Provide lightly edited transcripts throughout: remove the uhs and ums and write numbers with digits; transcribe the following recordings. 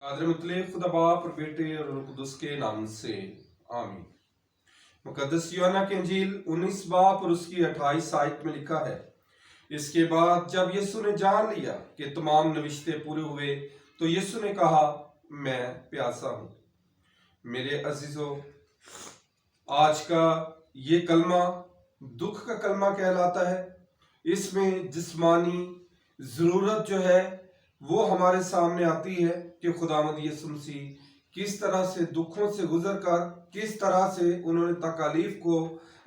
आदर मुतलक खुदा बाप और बेटे और रूह कुदस के नाम से आमीन। मुकद्दस यूहन्ना की इंजील 19 बाब और उसकी 28 आयत में लिखा है, इसके बाद जब यीशु ने जान लिया कि तमाम नविश्ते पूरे हुए तो यीशु ने कहा, मैं प्यासा हूँ। मेरे अजीजों, आज का ये कलमा दुख का कलमा कहलाता है। इसमें जिस्मानी ज़रूरत जो है वो हमारे सामने आती है कि खुदावंद यीशु मसीह किस तरह से दुखों से गुजर कर, किस तरह से उन्होंने तकालीफ को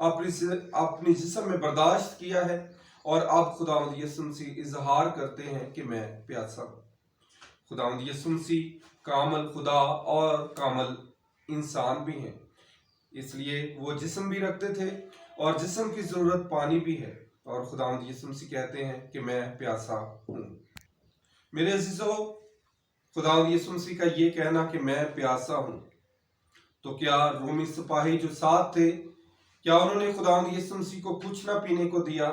अपनी जिस्म में बर्दाश्त किया है, और अब खुदावंद यीशु मसीह इजहार करते हैं कि मैं प्यासा हूँ। खुदावंद यीशु मसीह कामल खुदा और कामल इंसान भी हैं, इसलिए वो जिस्म भी रखते थे और जिस्म की ज़रूरत पानी भी है, और खुदावंद यीशु मसीह कहते हैं कि मैं प्यासा हूँ। मेरे अजीजों, खुदावंद यीशु मसीह का ये कहना कि मैं प्यासा हूँ, तो क्या रोमी सिपाही जो साथ थे, क्या उन्होंने खुदावंद यीशु मसीह को कुछ ना पीने को दिया?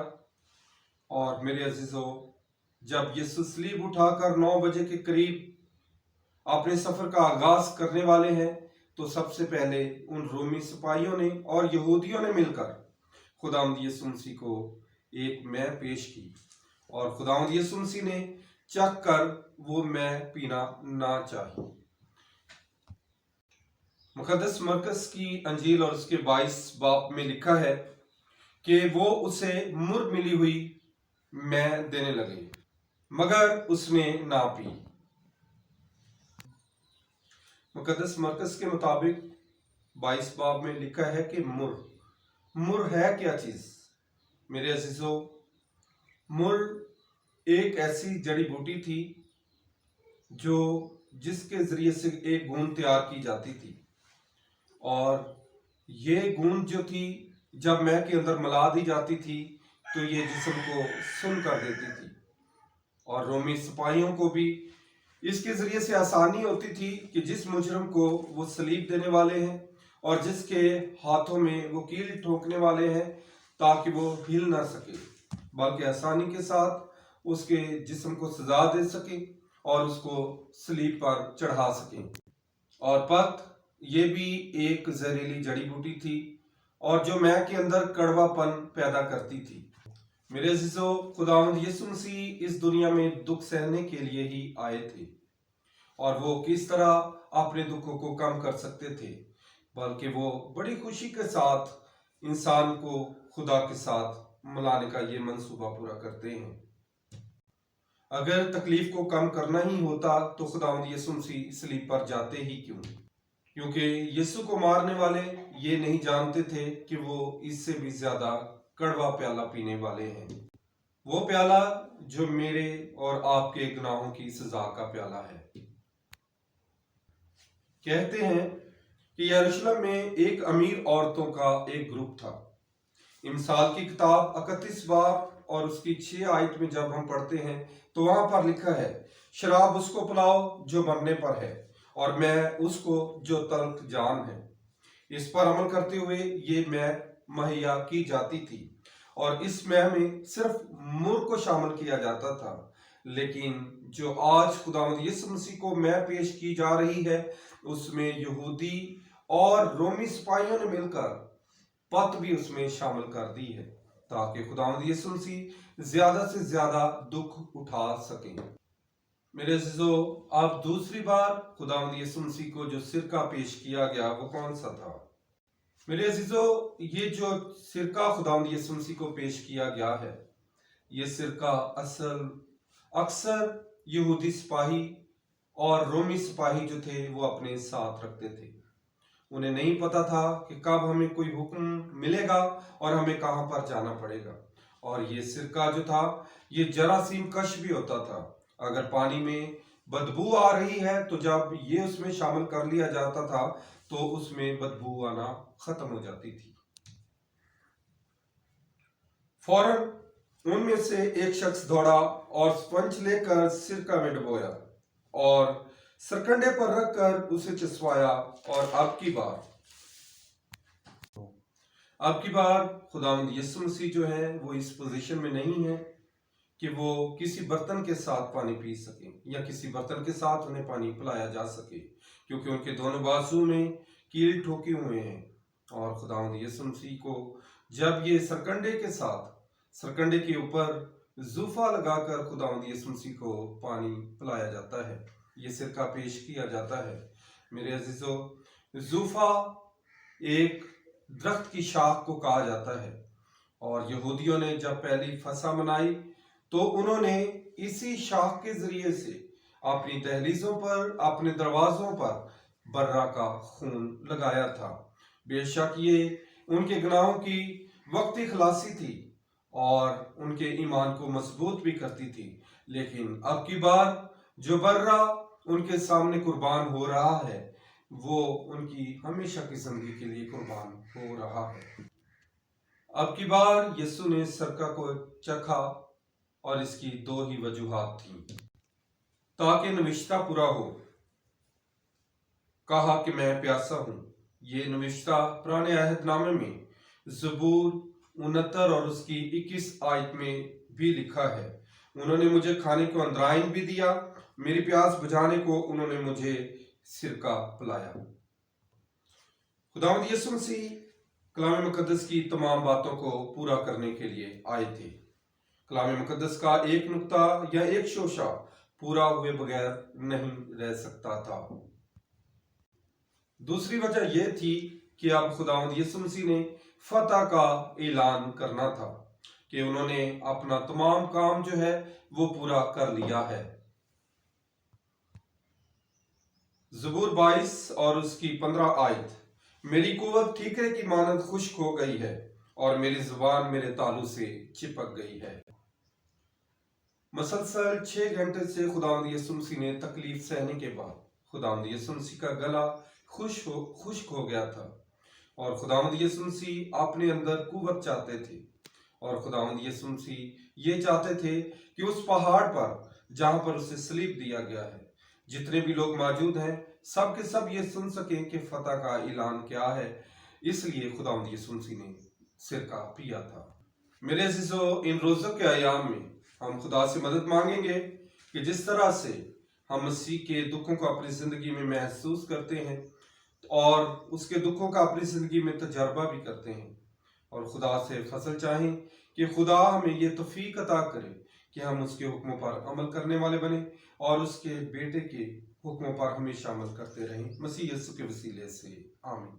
और मेरे अजीजों, जब यीशु सलीब उठाकर 9 बजे के करीब अपने सफर का आगाज करने वाले हैं, तो सबसे पहले उन रोमी सिपाहियों ने और यहूदियों ने मिलकर खुदावंद यीशु मसीह को एक मैं पेश की, और खुदावंद यीशु मसीह ने चख कर वो मैं पीना ना चाहिए। मुकद्दस मरकस की अंजील और उसके 22 बाब में लिखा है कि वो उसे मुर्ग मिली हुई मैं देने लगे, मगर उसने ना पी। मुकद्दस मरकस के मुताबिक 22 बाब में लिखा है कि मुर है क्या चीज? मेरे अजीजों, मुर एक ऐसी जड़ी बूटी थी जो जिसके जरिए से एक गूंद तैयार की जाती थी, और ये गूंद जो थी जब मैं के अंदर मिला दी जाती थी तो ये जिस्म को सुन कर देती थी, और रोमी सिपाहियों को भी इसके जरिए से आसानी होती थी कि जिस मुजरम को वो सलीब देने वाले हैं और जिसके हाथों में वो कील ठोकने वाले हैं, ताकि वो हिल ना सके, बल्कि आसानी के साथ उसके जिस्म को सजा दे सके और उसको सलीब पर चढ़ा सके। और पत ये भी एक जहरीली जड़ी बूटी थी, और जो मैं के अंदर कड़वापन पैदा करती थी। मेरे अजीजों, खुदावंद यीशु मसीह इस दुनिया में दुख सहने के लिए ही आए थे, और वो किस तरह अपने दुखों को कम कर सकते थे, बल्कि वो बड़ी खुशी के साथ इंसान को खुदा के साथ मिलाने का ये मंसूबा पूरा करते हैं। अगर तकलीफ को कम करना ही होता तो खुदावंद यीशु मसीह सलीब पर जाते ही क्यों? क्योंकि यीशु को मारने वाले ये नहीं जानते थे कि वो इससे भी ज्यादा कड़वा प्याला पीने वाले हैं, वो प्याला जो मेरे और आपके गुनाहों की सजा का प्याला है। कहते हैं कि यरूशलेम में एक अमीर औरतों का एक ग्रुप था। इमसाल की किताब 31 बाब और उसकी 6 आयत में जब हम पढ़ते हैं तो वहां पर लिखा है, शराब उसको पिलाओ जो मरने पर है, और मैं उसको जो तल्ख जान है। इस पर अमल करते हुए ये मैं मुहैया की जाती थी, और इस मैं में सिर्फ मुर्ग को शामिल किया जाता था। लेकिन जो आज खुदावंद यीशु मसीह को मैं पेश की जा रही है, उसमें यहूदी और रोमी सिपाहियों ने मिलकर पत भी उसमें शामिल कर दी है, ताकि खुदावंद यीशु मसीह ज्यादा से ज्यादा दुख उठा सके। मेरे अजीजों, अब दूसरी बार खुदावंद यीशु मसीह को जो सिरका पेश किया गया वो कौन सा था? मेरे अजीजों, ये जो सिरका खुदावंद यीशु मसीह को पेश किया गया है, ये सिरका अक्सर यहूदी सिपाही और रोमी सिपाही जो थे वो अपने साथ रखते थे। उन्हें नहीं पता था कि कब हमें कोई हुक्म मिलेगा और हमें कहां पर जाना पड़ेगा, और ये सिरका जो था ये जरासीम कश भी होता था। अगर पानी में बदबू आ रही है तो जब ये उसमें शामिल कर लिया जाता था तो उसमें बदबू आना खत्म हो जाती थी। फौरन उनमें से एक शख्स दौड़ा और स्पंज लेकर सिरका में डुबोया और सरकंडे पर रखकर उसे चुसवाया, और अब की बार खुदावंद यीशु मसीह जो है वो इस पोजीशन में नहीं है کہ وہ کسی برتن کے ساتھ پانی پی سکیں یا کسی برتن کے ساتھ انہیں پانی پلایا جا سکے، کیونکہ ان کے دونوں بازو میں کیل ٹھوکے ہوئے ہیں۔ اور خداوند یسوع مسیح کو جب یہ سرکنڈے کے اوپر زوفہ لگا کر خداوند یسوع مسیح کو پانی پلایا جاتا ہے، یہ سرکہ پیش کیا جاتا ہے۔ میرے عزیزو، زوفہ ایک درخت کی شاخ کو کہا جاتا ہے، اور یہودیوں نے جب پہلی فسح منائی تو انہوں نے اسی شاخ کے ذریعے سے اپنی دہلیزوں پر، اپنے دروازوں پر برہ کا خون لگایا تھا۔ بے شک یہ ان کے گناہوں کی وقتی خلاصی تھی اور ان کے ایمان کو مضبوط بھی کرتی تھی، لیکن اب کی بار جو برہ ان کے سامنے قربان ہو رہا ہے وہ ان کی ہمیشہ کی زندگی کے لیے قربان ہو رہا ہے۔ اب کی بار یسوع نے سرکہ کو چکھا، اور اس کی دو ہی وجوہات تھیں، تاکہ نوشتہ پورا ہو، کہا کہ میں پیاسا ہوں۔ یہ نوشتہ پرانے عہد نامے میں زبور 69 اور اس کی 21 آیت میں بھی لکھا ہے۔ انہوں نے مجھے کھانے کو اندرائن بھی دیا، میری پیاس بجھانے کو انہوں نے مجھے سرکہ پلایا۔ خداوند یسوع مسیح کلام مقدس کی تمام باتوں کو پورا کرنے کے لیے آئے تھے۔ کلام مقدس کا ایک نقطہ یا ایک شوشہ پورا ہوئے بغیر نہیں رہ سکتا تھا۔ دوسری وجہ یہ تھی کہ اب خداوند یسوع مسیح نے فتح کا اعلان کرنا تھا، کہ انہوں نے اپنا تمام کام جو ہے وہ پورا کر لیا ہے۔ زبور 22 اور اس کی 15 آیت: میری قوت ٹھیکرے کی مانند خشک ہو گئی ہے، اور میری زبان میرے تالو سے چپک گئی ہے۔ مسلسل 6 گھنٹے سے خداوند یسوع مسیح نے تکلیف سہنے کے بعد خداوند یسوع مسیح کا گلا خشک ہو گیا تھا، اور خداوند یسوع مسیح اپنے اندر قوت چاہتے تھے، اور خداوند یسوع مسیح یہ چاہتے تھے کہ اس پہاڑ پر جہاں پر اسے صلیب دیا گیا ہے، جتنے بھی لوگ موجود ہیں سب کے سب یہ سن سکیں کہ فتح کا اعلان کیا ہے۔ اس لیے خداوند یسوع مسیح نے سرکہ پیا تھا۔ میرے عزیزو، ان روزوں کے ایام میں ہم خدا سے مدد مانگیں گے کہ جس طرح سے ہم مسیح کے دکھوں کو اپنی زندگی میں محسوس کرتے ہیں اور اس کے دکھوں کا اپنی زندگی میں تجربہ بھی کرتے ہیں، اور خدا سے فضل چاہیں کہ خدا ہمیں یہ توفیق عطا کرے کہ ہم اس کے حکموں پر عمل کرنے والے بنیں اور اس کے بیٹے کے حکموں پر ہمیشہ عمل کرتے رہیں۔ مسیح یسوع کے وسیلے سے آمین۔